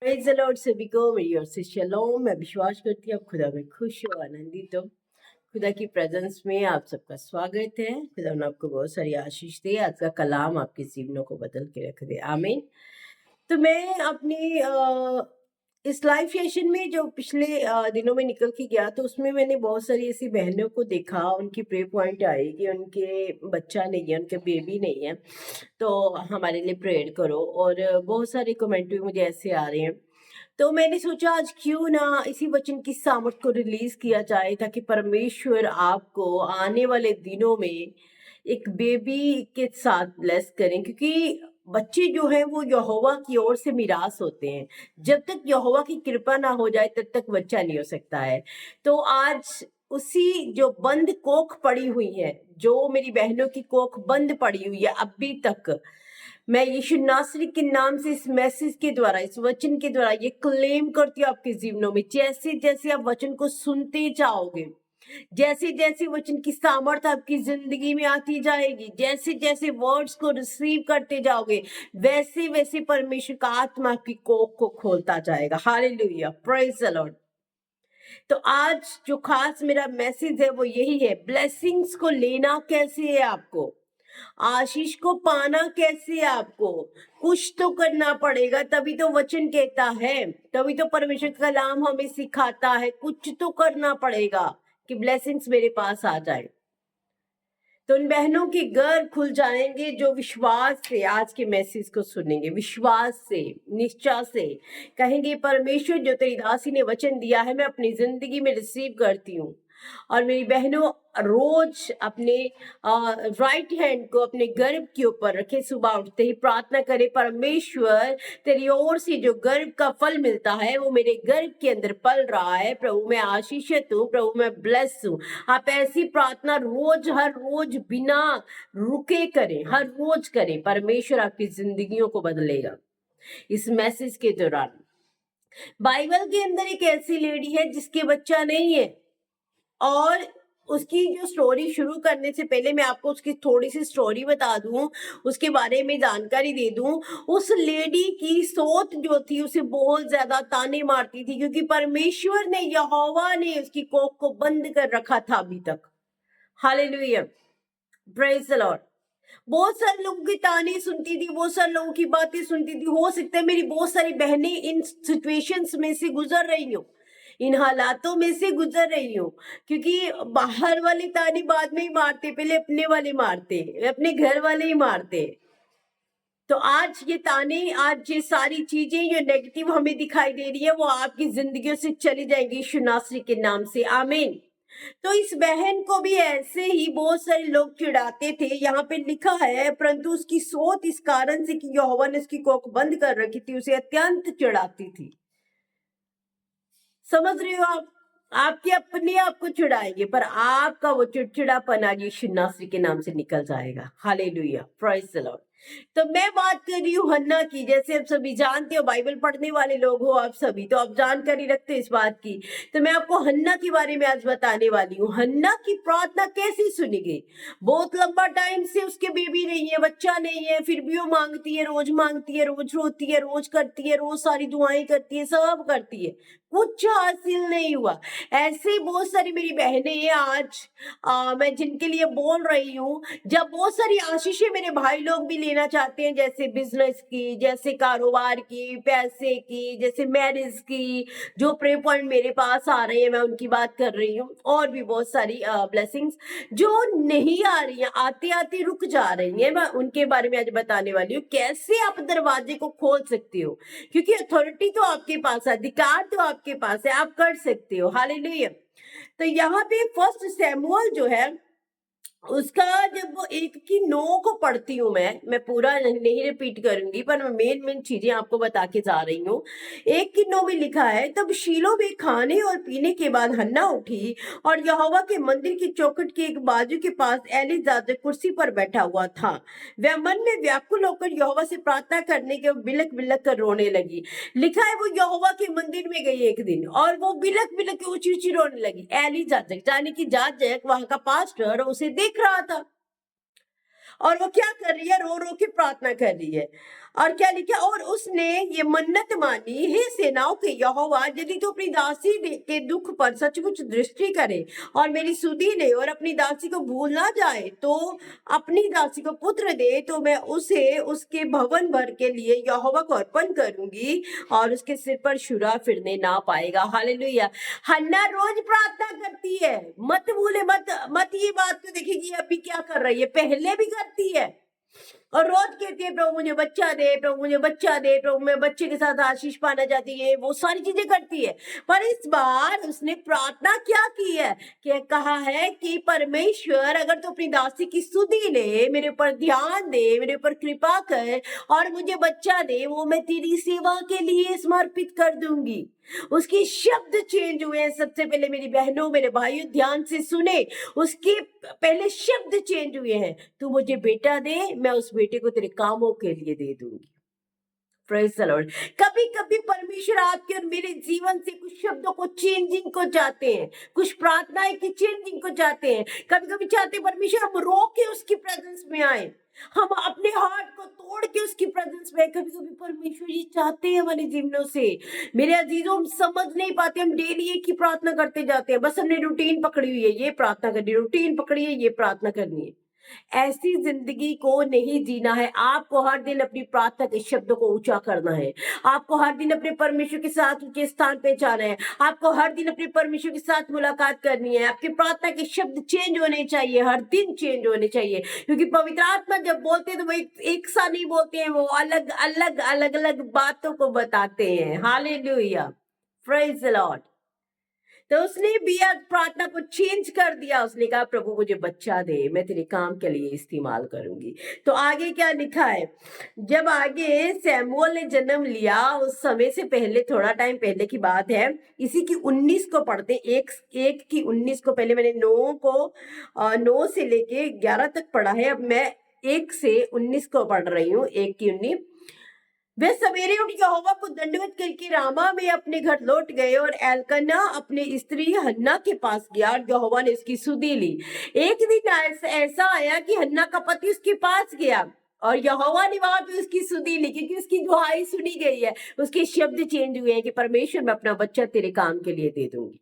Praise the Lord सभी को मेरी ओर से शलोम। मैं विश्वास करती हूँ आप खुदा में खुश हो, आनंदित हो। खुदा की प्रेजेंस में आप सबका स्वागत है। खुदा ने आपको बहुत सारी आशीष दे, आज का कलाम आपके जीवनों को बदल के रख दे। आमीन। तो मैं अपनी इस लाइव सेशन में जो पिछले दिनों में निकल के गया, तो उसमें मैंने बहुत सारी ऐसी बहनों को देखा, उनकी प्रे पॉइंट आई कि उनके बच्चा नहीं है, उनके बेबी नहीं है, तो हमारे लिए प्रेयर करो। और बहुत सारे कमेंट भी मुझे ऐसे आ रहे हैं। तो मैंने सोचा आज क्यों ना इसी वचन की सामर्थ को रिलीज किया जाए, ताकि परमेश्वर आपको आने वाले दिनों में एक बेबी के साथ ब्लेस करें। क्योंकि बच्चे जो हैं वो यहोवा की ओर से मिरास होते हैं। जब तक यहोवा की कृपा ना हो जाए तब तक बच्चा नहीं हो सकता है। तो आज उसी जो बंद कोख पड़ी हुई है, जो मेरी बहनों की कोख बंद पड़ी हुई है अभी तक, मैं यीशु नासरी के नाम से इस मैसेज के द्वारा, इस वचन के द्वारा ये क्लेम करती हूँ आपके जीवनों में। जैसे जैसे आप वचन को सुनते जाओगे, जैसे जैसे वचन की सामर्थ आपकी जिंदगी में आती जाएगी, जैसे जैसे वर्ड्स को रिसीव करते जाओगे, वैसे वैसे परमेश्वर का आत्मा आपकी कोख को खोलता जाएगा। Hallelujah, praise the Lord. तो आज जो खास मेरा मैसेज है वो यही है, ब्लेसिंग्स को लेना कैसे है आपको, आशीष को पाना कैसे है आपको। कुछ तो करना पड़ेगा, तभी तो वचन कहता है, तभी तो परमेश्वर का कलाम हमें सिखाता है, कुछ तो करना पड़ेगा कि ब्लेसिंग्स मेरे पास आ जाए। तो उन बहनों के घर खुल जाएंगे जो विश्वास से आज के मैसेज को सुनेंगे, विश्वास से, निश्चय से कहेंगे, परमेश्वर जो तेरी दासी ने वचन दिया है मैं अपनी जिंदगी में रिसीव करती हूँ। और मेरी बहनों रोज अपने राइट हैंड को अपने गर्भ के ऊपर रखे, सुबह उठते ही प्रार्थना करे, परमेश्वर तेरी ओर से जो गर्भ का फल मिलता है वो मेरे गर्भ के अंदर पल रहा है। प्रभु मैं आशीषित हूँ, प्रभु मैं ब्लेस हूँ। आप ऐसी प्रार्थना रोज, हर रोज बिना रुके करें, हर रोज करें, परमेश्वर आपकी जिंदगियों को बदलेगा। इस मैसेज के दौरान बाइबल के अंदर एक ऐसी लेडी है जिसके बच्चा नहीं है, और उसकी जो स्टोरी शुरू करने से पहले मैं आपको उसकी थोड़ी सी स्टोरी बता दूं, उसके बारे में जानकारी दे दूं। उस लेडी की सोच जो थी उसे बहुत ज्यादा ताने मारती थी, क्योंकि परमेश्वर ने, यहोवा ने उसकी कोख को बंद कर रखा था अभी तक। Hallelujah, praise the Lord. बहुत सारे लोगों की ताने सुनती थी, बहुत सारे लोगों की बातें सुनती थी। हो सकता है मेरी बहुत सारी बहनें इन सिचुएशंस में से गुजर रही हो, इन हालातों में से गुजर रही हो, क्योंकि बाहर वाले ताने बाद में ही मारते, पहले अपने वाले मारते, अपने घर वाले ही मारते। तो आज ये ताने, आज ये सारी चीजें जो नेगेटिव हमें दिखाई दे रही है, वो आपकी जिंदगियों से चली जाएंगी यीशु नासरी के नाम से। आमीन। तो इस बहन को भी ऐसे ही बहुत सारे लोग चिढ़ाते थे, यहाँ पे लिखा है, परंतु उसकी सोच इस कारण से कि यहोवा ने उसकी कोख बंद कर रखी थी, उसे अत्यंत चिढ़ाती थी। समझ रहे हो आप? आपके अपने आप को चिढ़ाएंगे, पर आपका वो चिड़चिड़ापन आज यीशु नासरी के नाम से निकल जाएगा। Hallelujah, praise the Lord. तो मैं बात कर रही हूँ हन्ना की। जैसे आप सभी जानते हो, बाइबल पढ़ने वाले लोग हो आप सभी, तो आप जानकारी रखते हो इस बात की। तो मैं आपको हन्ना के बारे में आज बताने वाली हूँ। हन्ना की प्रार्थना कैसे सुनी गई। बहुत लंबा टाइम से उसके बेबी नहीं है, बच्चा नहीं है, फिर भी वो मांगती है, रोज मांगती है, रोज रोती है, रोज करती है, रोज सारी दुआएं करती है, सब करती है, कुछ हासिल नहीं हुआ। ऐसे बहुत सारी मेरी बहनें हैं आज, मैं जिनके लिए बोल रही हूँ। जब बहुत सारी आशीषें मेरे भाई लोग भी लेना चाहते हैं, जैसे बिजनेस की, जैसे कारोबार की, पैसे की, जैसे मैरिज की, जो प्रे पॉइंट मेरे पास आ रहे हैं मैं उनकी बात कर रही हूँ। और भी बहुत सारी ब्लेसिंग्स जो नहीं आ रही हैं, आते आते रुक जा रही हैं, मैं उनके बारे में आज बताने वाली हूँ। कैसे आप दरवाजे को खोल सकते हो, क्योंकि अथॉरिटी तो आपके पास है, अधिकार तो आपके पास है, आप कर सकते हो। हालेलुया। तो यहाँ पे फर्स्ट सैमुअल जो है उसका, जब वो 1:9 को पढ़ती हूँ मैं पूरा नहीं रिपीट करूंगी, पर मैं मेन मेन चीजें आपको बता के जा रही हूँ। 1:9 में लिखा है, तब शीलो में खाने और पीने के बाद हन्ना उठी और यहोवा के मंदिर की चौखट के एक बाजू के पास एलीजाजर कुर्सी पर बैठा हुआ था। वह मन में व्याकुल होकर यहोवा से प्रार्थना करने के बिलक बिलक कर रोने लगी। लिखा है वो यहोवा के मंदिर में गई एक दिन, और वो बिलक बिलक के ऊंची ऊंची रोने लगी। एलीजाजर यानी कि जाजक, वहां का पास्टर, उसे देख रहा था, और वो क्या कर रही है, रो रो के प्रार्थना कर रही है। और क्या लिखा, और उसने ये मन्नत मानी, हे सेनाओं के यहोवा, यदि तू अपनी दासी के दुख पर सचमुच दृष्टि करे और मेरी सुधि ले और अपनी दासी को भूल ना जाए, तो अपनी दासी को पुत्र दे, तो मैं उसे उसके भवन भर के लिए यहोवा को अर्पण करूंगी और उसके सिर पर शुरा फिरने ना पाएगा। हालेलुया। हन्ना रोज प्रार्थना करती है, मत भूले, मत मत ये बात को देखिए कि अभी क्या कर रही है, पहले भी करती है और रोज कहती है प्रभु मुझे बच्चा दे, प्रभु मुझे बच्चा दे, प्रभु मैं बच्चे के साथ आशीष पाना चाहती है, वो सारी चीजें करती है। पर इस बार उसने प्रार्थना क्या की है कि कहा है कि परमेश्वर अगर तू अपनी दासी की सुधि ले, मेरे ऊपर ध्यान दे, मेरे ऊपर कृपा कर और मुझे बच्चा दे, वो मैं तेरी सेवा के लिए समर्पित कर दूंगी। उसके शब्द चेंज हुए हैं। सबसे पहले मेरी बहनों मेरे भाइयों ध्यान से सुने, उसके पहले शब्द चेंज हुए हैं, तू मुझे बेटा दे, मैं उस बेटे को तेरे कामों के लिए दे दूंगी। Praise the Lord. कभी कभी परमेश्वर आपके और मेरे जीवन से कुछ शब्दों को चेंजिंग को चाहते हैं, कुछ प्रार्थनाएं की चेंजिंग को चाहते हैं। कभी कभी चाहते हैं परमेश्वर हम रो के उसकी प्रेजेंस में आए, हम अपने हार्ट को तोड़ के उसकी प्रेजेंस में। कभी कभी परमेश्वर जी चाहते हैं हमारे जीवनों से। मेरे अजीजों, हम समझ नहीं पाते, हम डेली एक ही प्रार्थना करते जाते हैं, बस हमने रूटीन पकड़ी हुई है, ये प्रार्थना करनी, रूटीन पकड़ी है, ये प्रार्थना करनी है। ऐसी जिंदगी को नहीं जीना है। आपको हर दिन अपनी प्रार्थना के शब्दों को ऊंचा करना है। आपको हर दिन अपने परमेश्वर के साथ ऊंचे स्थान पे जाना है। आपको हर दिन अपने परमेश्वर के साथ मुलाकात करनी है। आपकी प्रार्थना के शब्द चेंज होने चाहिए, हर दिन चेंज होने चाहिए, क्योंकि पवित्र आत्मा जब बोलते हैं तो वो एक सा नहीं बोलते हैं, वो अलग अलग अलग अलग बातों को बताते हैं। Hallelujah, praise the Lord. तो उसने भी आज प्रार्थना को चेंज कर दिया। उसने कहा प्रभु मुझे बच्चा दे, मैं तेरे काम के लिए इस्तेमाल करूंगी। तो आगे क्या लिखा है, जब आगे सैमुअल ने जन्म लिया, उस समय से पहले, थोड़ा टाइम पहले की बात है, इसी की 19 को पढ़ते, एक की 19 को, पहले मैंने 9 से लेके 11 तक पढ़ा है, अब मैं 1 से 19 को पढ़ रही हूँ, 1 की 19। वे सवेरे उठ यहोवा को दंडवत करके रामा में अपने घर लौट गए और एलकना अपनी स्त्री हन्ना के पास गया और यहोवा ने उसकी सुधि ली। एक दिन ऐसा आया कि हन्ना का पति उसके पास गया और यहोवा ने वहां पे उसकी सुधि ली, क्योंकि उसकी दुहाई सुनी गई है। उसके शब्द चेंज हुए हैं कि परमेश्वर मैं अपना बच्चा तेरे काम के लिए दे दूंगी।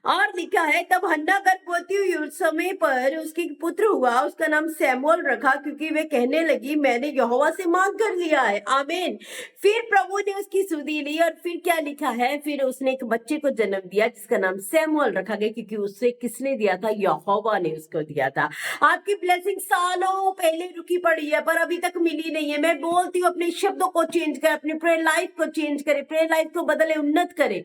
और लिखा है तब हन्ना गर्भवती हुई, उस समय पर उसके पुत्र हुआ, उसका नाम सैमुअल रखा, क्योंकि वे कहने लगी मैंने यहोवा से मांग कर लिया है। आमीन। फिर प्रभु ने उसकी सुधि ली और फिर क्या लिखा है, फिर उसने एक बच्चे को जन्म दिया जिसका नाम सैमुअल रखा गया, क्योंकि उससे किसने दिया था, यहोवा ने उसको दिया था। आपकी ब्लेसिंग सालों पहले रुकी पड़ी है पर अभी तक मिली नहीं है। मैं बोलती हूँ अपने शब्दों को चेंज कर, अपनी प्रेयर लाइफ को चेंज करे, प्रेयर लाइफ को बदले, उन्नत करे,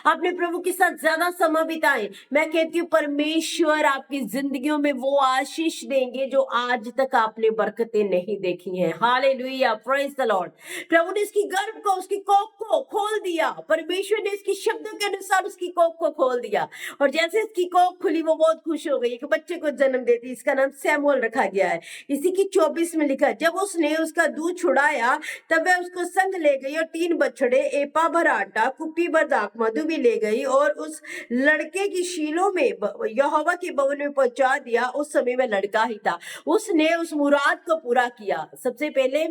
अपने प्रभु के साथ ज्यादा समय बिताएं। मैं कहती हूँ परमेश्वर आपकी जिंदगियों में वो आशीष देंगे जो आज तक आपने बरकतें नहीं देखी हैं। Hallelujah, praise the Lord. प्रभु ने इसकी गर्भ को, उसकी कोख को खोल दिया। परमेश्वर ने इसकी शब्दों के अनुसार उसकी कोख को खोल दिया और जैसे इसकी कोख खुली वो बहुत खुश हो गई कि बच्चे को जन्म देती। इसका नाम सैमुअल रखा गया है। इसी की 24 में लिखा, जब उसने उसका दूध छुड़ाया तब वह उसको संग ले गई और 3 बछड़े, एपा भर आटा, कुप्पी भर दाख मधु भी ले गई और उस लड़के की शीलो में यहोवा के भवन में पहुंचा दिया। उस समय वह लड़का ही था। उसने उस मुराद को पूरा किया। सबसे पहले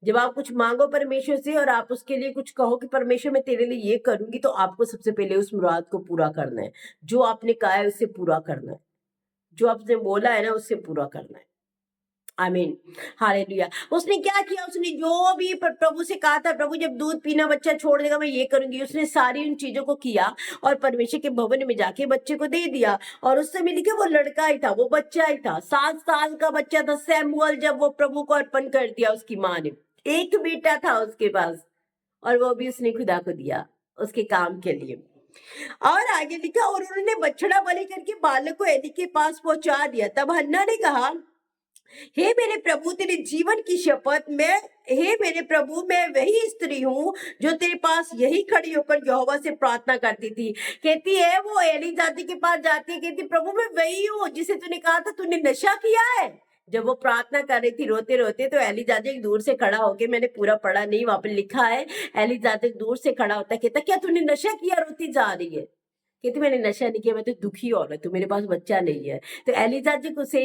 जब आप कुछ मांगो परमेश्वर से और आप उसके लिए कुछ कहो कि परमेश्वर मैं तेरे लिए ये करूंगी, तो आपको सबसे पहले उस मुराद को पूरा करना है। जो आपने कहा है उससे पूरा करना है, जो आपने बोला है ना उससे पूरा करना है। आमीन, हालेलुया। उसने क्या किया, उसने जो भी प्रभु से कहा था, प्रभु जब दूध पीना बच्चा छोड़ देगा मैं ये करूंगी, उसने सारी उन चीजों को किया और परमेश्वर के भवन में जाके बच्चे को दे दिया। और उस समय लिखे वो लड़का ही था, वो बच्चा ही था, 7 साल का बच्चा था सैमुअल, जब वो प्रभु को अर्पण कर दिया उसकी माँ ने। एक बेटा था उसके पास और वो भी उसने खुदा को दिया उसके काम के लिए। और आगे लिखा, और उन्होंने बछड़ा बलि करके बालक को एली के पास पहुंचा दिया। तब हन्ना ने कहा, हे मेरे प्रभु तेरे जीवन की शपथ, हे मेरे प्रभु मैं वही स्त्री हूँ जो तेरे पास यही खड़ी होकर यहोवा से प्रार्थना करती थी। कहती है वो एलीजादी के पास जाती है, कहती प्रभु मैं वही हूँ जिसे तूने कहा था तूने नशा किया है। जब वो प्रार्थना कर रही थी रोते रोते, तो एलीजादेक दूर से खड़ा होके, मैंने पूरा पढ़ा नहीं, वहां पर लिखा है, एलीजादेक दूर से खड़ा होता कहता क्या तूने नशा किया, रोती जा रही है। कहती मैंने नशा नहीं किया, मैं तो दुखी औरत हूँ, मेरे पास बच्चा नहीं है। तो एलिजाज उसे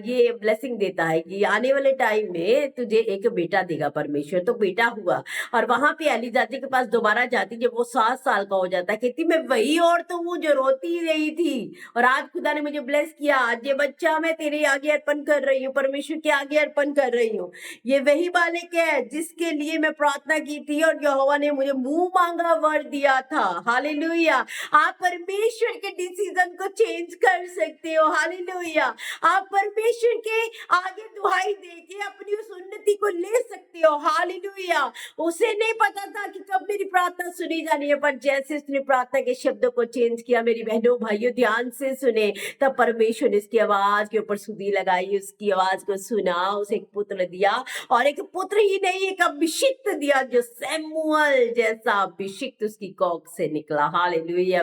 ये ब्लेसिंग देता है कि आने वाले टाइम में तुझे एक बेटा देगा परमेश्वर। तो बेटा हुआ और वहां पे एलिजाज के पास दोबारा जाती जब वो 7 साल का हो जाता है। कहती मैं वही औरत हूँ जो रोती रही थी और आज खुदा ने मुझे ब्लेस किया, आज ये बच्चा मैं तेरे आगे अर्पण कर रही हूँ, परमेश्वर के आगे अर्पण कर रही हूँ। ये वही बालक है जिसके लिए मैं प्रार्थना की थी और यहोवा ने मुझे मुंह मांगा वर दिया था। हालेलुया। आप परमेश्वर के डिसीजन को चेंज कर सकते हो। हालेलुया। आप परमेश्वर के आगे दुहाई देके अपनी उस उन्नति को ले सकते हो। हालेलुया। उसे नहीं पता था कि कब मेरी प्रार्थना सुनी जानी है, पर जैसे उसने प्रार्थना के शब्दों को चेंज किया, मेरी बहनों भाइयों ध्यान से सुने, तब परमेश्वर ने उसकी आवाज के ऊपर सुधी लगाई, उसकी आवाज को सुना, उसे एक पुत्र दिया और एक पुत्र ही नहीं एक अभिषिक्त दिया जो सैमुअल जैसा अभिषिक्त उसकी कोख से निकला। हालेलुया।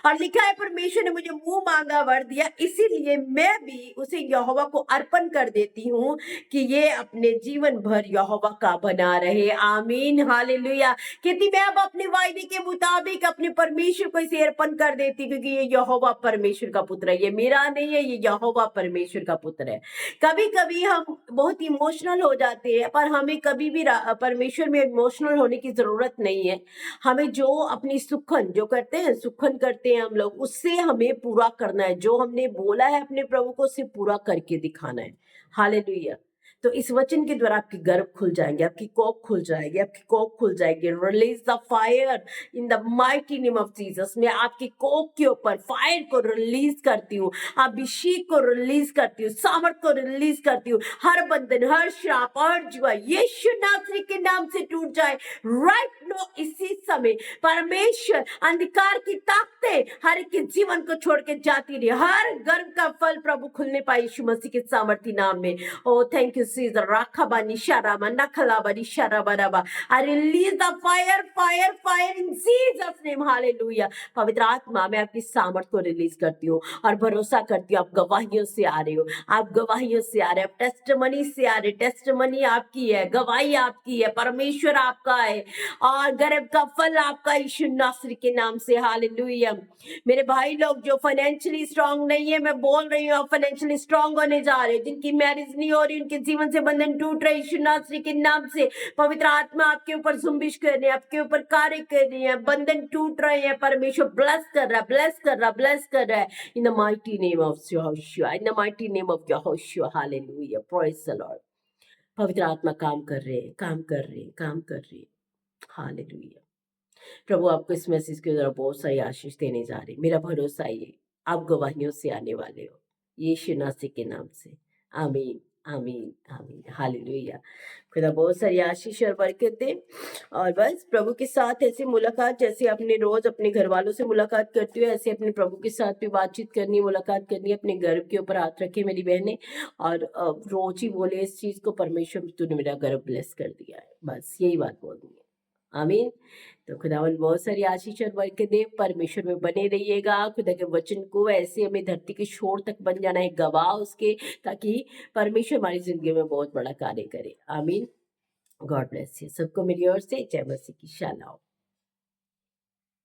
और लिखा है परमेश्वर ने मुझे मुंह मांगा वर दिया, इसीलिए मैं भी उसे यहोवा को अर्पण कर देती हूँ कि ये अपने जीवन भर यहोवा का बना रहे। आमीन। हालेलुया। कहती मैं अब अपने वायदे के मुताबिक अपने परमेश्वर को इसे अर्पण कर देती क्योंकि ये यहोवा परमेश्वर का पुत्र है, ये मेरा नहीं है, ये यहोवा परमेश्वर का पुत्र है। कभी कभी हम बहुत इमोशनल हो जाते हैं, पर हमें कभी भी परमेश्वर में इमोशनल होने की जरूरत नहीं है। हमें जो अपनी सुखन जो करते हैं, सुखन करते हैं हम लोग, उससे हमें पूरा करना है। जो हमने बोला है अपने प्रभु को, उससे पूरा करके दिखाना है। हालेलुया। तो इस वचन के द्वारा आपके गर्भ खुल जाएंगे, आपकी कोख खुल जाएगी, आपकी कोख खुल जाएगी। Release the fire in the mighty name of Jesus. मैं आपकी कोख के ऊपर फायर को रिलीज करती हूँ, अभिषेक को रिलीज करती हूँ, सामर्थ को रिलीज करती हूँ। हर बंधन, हर श्राप, हर जुआ यीशु नासरी के नाम से टूट जाए राइट नो। इसी समय परमेश्वर अंधकार की ताकतें हर एक के जीवन को छोड़ के जाती रही। हर गर्भ का फल प्रभु खुलने पाए यीशु मसीह के सामर्थी नाम में। Oh, thank you, Caesar. Rakabani Sharama, Nakalabani Sharabaraba. I release the fire, fire, fire in Jesus' name. Hallelujah. पवित्र आत्मा मैं आपकी सामर्थ को रिलीज करती हूँ और भरोसा करती हूँ। आप गवाहियों से आ रहे हो, आप गवाहियों से आ रहे हो, आप टेस्टमनी से आ रहे। टेस्टमनी आपकी है, गवाही आपकी है, परमेश्वर आपका है और गर्भ का फल आपका यीशु नासरी के नाम से। हालेलुया। मेरे भाई लोग जो फाइनेंशियली स्ट्रांग नहीं है, मैं बोल रही हूँ आप फाइनेंशियली स्ट्रांग होने जा रहे हो। जिनकी मैरिज नहीं हो रही, उनके जीवन से बंधन टूट रहे यीशु नासरी के नाम से। पवित्र आत्मा आपके ऊपर जुम्बिश कर रही है, आपके ऊपर कार्य कर रही है, बंधन टूट रहे हैं। परमेश्वर ब्लेस कर रहा है, ब्लेस कर रहा, ब्लेस कर रहा है। In the mighty name of Yehoshua, in the mighty name of Yehoshua. Hallelujah. Praise the Lord. पवित्र आत्मा काम कर रहे हैं, काम कर रहे हैं, काम कर रहे हैं। हालेलुया। प्रभु आपको इस मैसेज के द्वारा बहुत सारी आशीष देने जा रही। मेरा भरोसा ये आप गवाहियों से आने वाले हो यीशु नासरी के नाम से। आमीन, आमीन, आमीन। हालेलुया। खुदा बहुत सारी आशीष और बरकत दे। और बस प्रभु के साथ ऐसी मुलाकात, जैसे अपने रोज अपने घर वालों से मुलाकात करती हो, ऐसे अपने प्रभु के साथ भी बातचीत करनी, मुलाकात करनी। अपने गर्भ के ऊपर हाथ रखे मेरी बहनें और रोज ही बोले इस चीज को, परमेश्वर तूने मेरा गर्भ ब्लेस कर दिया है। बस यही बात बोलनी है। आमीन। तो खुदावन बहुत सारी आशीष और बरकत दे। परमेश्वर में बने रहिएगा। खुदा के वचन को ऐसे हमें धरती के छोर तक बन जाना है गवाह उसके, ताकि परमेश्वर हमारी जिंदगी में बहुत बड़ा कार्य करे। आमीन। गॉड ब्लेस यू सबको मेरी ओर से जय मसीह की शालाओ।